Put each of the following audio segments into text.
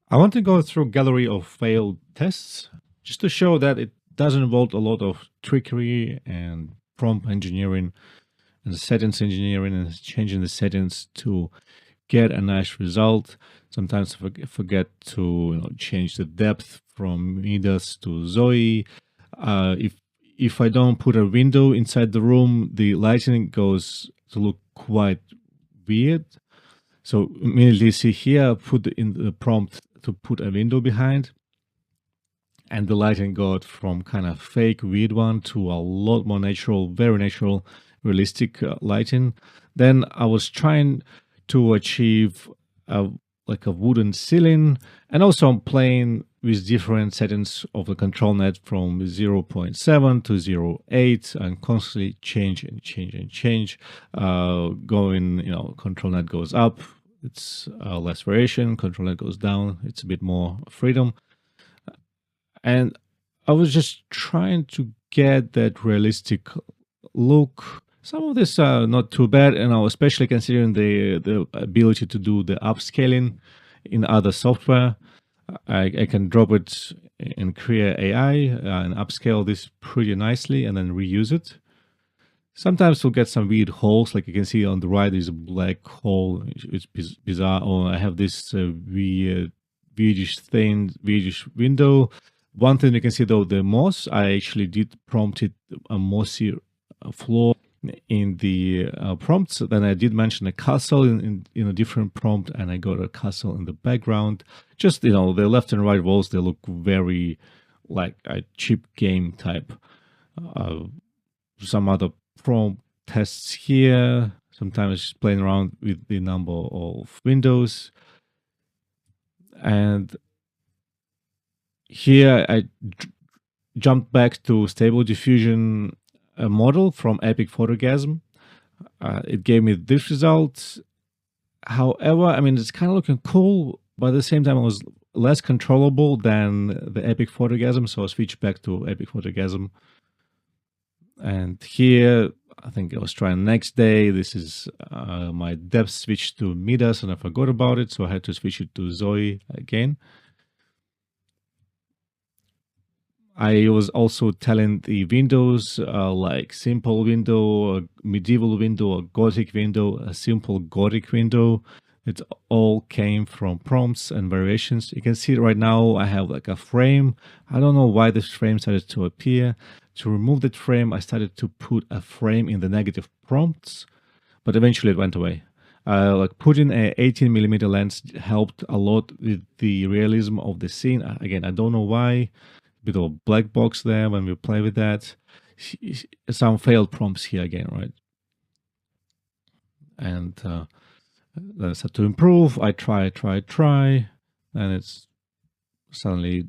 I want to go through gallery of failed tests just to show that it does involve a lot of trickery and prompt engineering and settings engineering and changing the settings to get a nice result. Sometimes I forget to change the depth from Midas to Zoe. If I don't put a window inside the room, the lighting goes to look quite weird. So immediately see here, put in the prompt to put a window behind, and the lighting got from kind of fake weird one to a lot more natural, very natural, realistic lighting. Then I was trying to achieve a, like a wooden ceiling, and also I'm playing with different settings of the control net from 0.7 to 0.8 and constantly change and change and change. Going, control net goes up, it's less variation. Control net goes down, it's a bit more freedom. And I was just trying to get that realistic look. Some of this are not too bad, and especially considering the ability to do the upscaling in other software. I can drop it in Crea AI and upscale this pretty nicely and then reuse it. Sometimes we'll get some weird holes, like you can see on the right, there's a black hole. It's bizarre. Or I have this weird, weirdish window. One thing you can see though, the moss, I actually did prompt it a mossy floor in the prompts. Then I did mention a castle in a different prompt, and I got a castle in the background. Just, the left and right walls, they look very like a cheap game type. Some other prompt tests here. Sometimes just playing around with the number of windows. And here I jumped back to Stable Diffusion model from Epic Photogasm. It gave me this result. However, I mean, it's kind of looking cool, but at the same time, it was less controllable than the Epic Photogasm. So I switched back to Epic Photogasm. And here, I think I was trying next day. This is my depth switch to Midas, and I forgot about it. So I had to switch it to Zoe again. I was also telling the windows like simple window, a medieval window, a Gothic window, a simple Gothic window. It all came from prompts and variations. You can see right now I have like a frame. I don't know why this frame started to appear. To remove that frame, I started to put a frame in the negative prompts, but eventually it went away. Like putting a 18mm lens helped a lot with the realism of the scene. Again, I don't know why. Bit of a black box there when we play with that. Some failed prompts here again, right? And then I start to improve. I try, and it's suddenly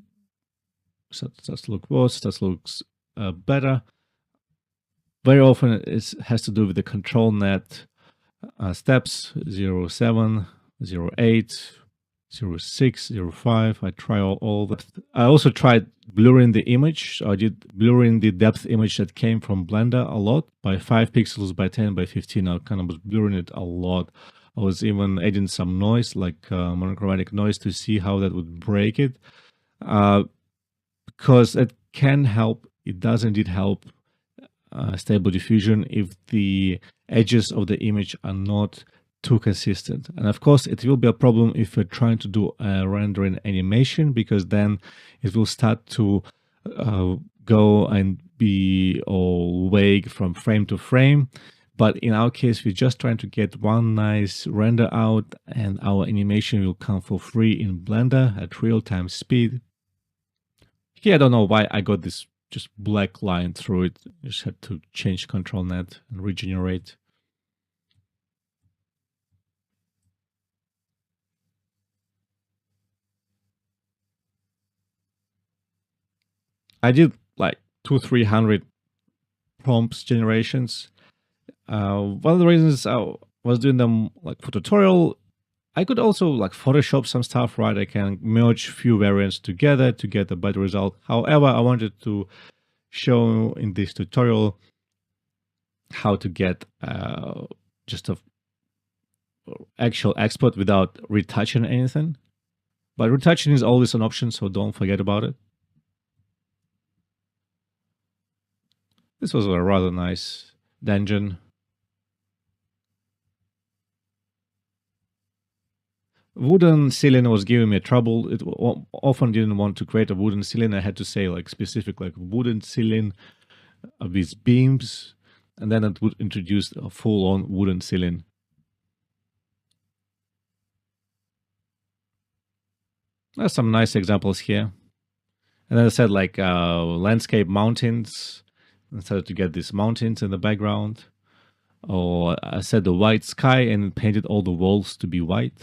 starts to look worse, starts to look better. Very often it has to do with the control net steps 0.7, 0.8, 0.6, 0.5. I try all that. I also tried blurring the image. I did blurring the depth image that came from Blender a lot by 5 pixels by 10 by 15. I kind of was blurring it a lot. I was even adding some noise, like monochromatic noise, to see how that would break it. Because it can help. It does indeed help Stable Diffusion if the edges of the image are not too consistent. And of course, it will be a problem if you're trying to do a rendering animation, because then it will start to go and be all vague from frame to frame. But in our case, we're just trying to get one nice render out, and our animation will come for free in Blender at real-time speed. Here, I don't know why I got this just black line through it. Just had to change control net and regenerate. I did like 200-300 prompts generations. One of the reasons I was doing them like for tutorial, I could also like Photoshop some stuff, right? I can merge few variants together to get a better result. However, I wanted to show in this tutorial how to get just a actual export without retouching anything. But retouching is always an option, so don't forget about it. This was a rather nice dungeon. Wooden ceiling was giving me trouble. It often didn't want to create a wooden ceiling. I had to say like specific like wooden ceiling with beams, and then it would introduce a full-on wooden ceiling. There's some nice examples here. And then I said like landscape mountains. I started to get these mountains in the background. Or I said the white sky and painted all the walls to be white.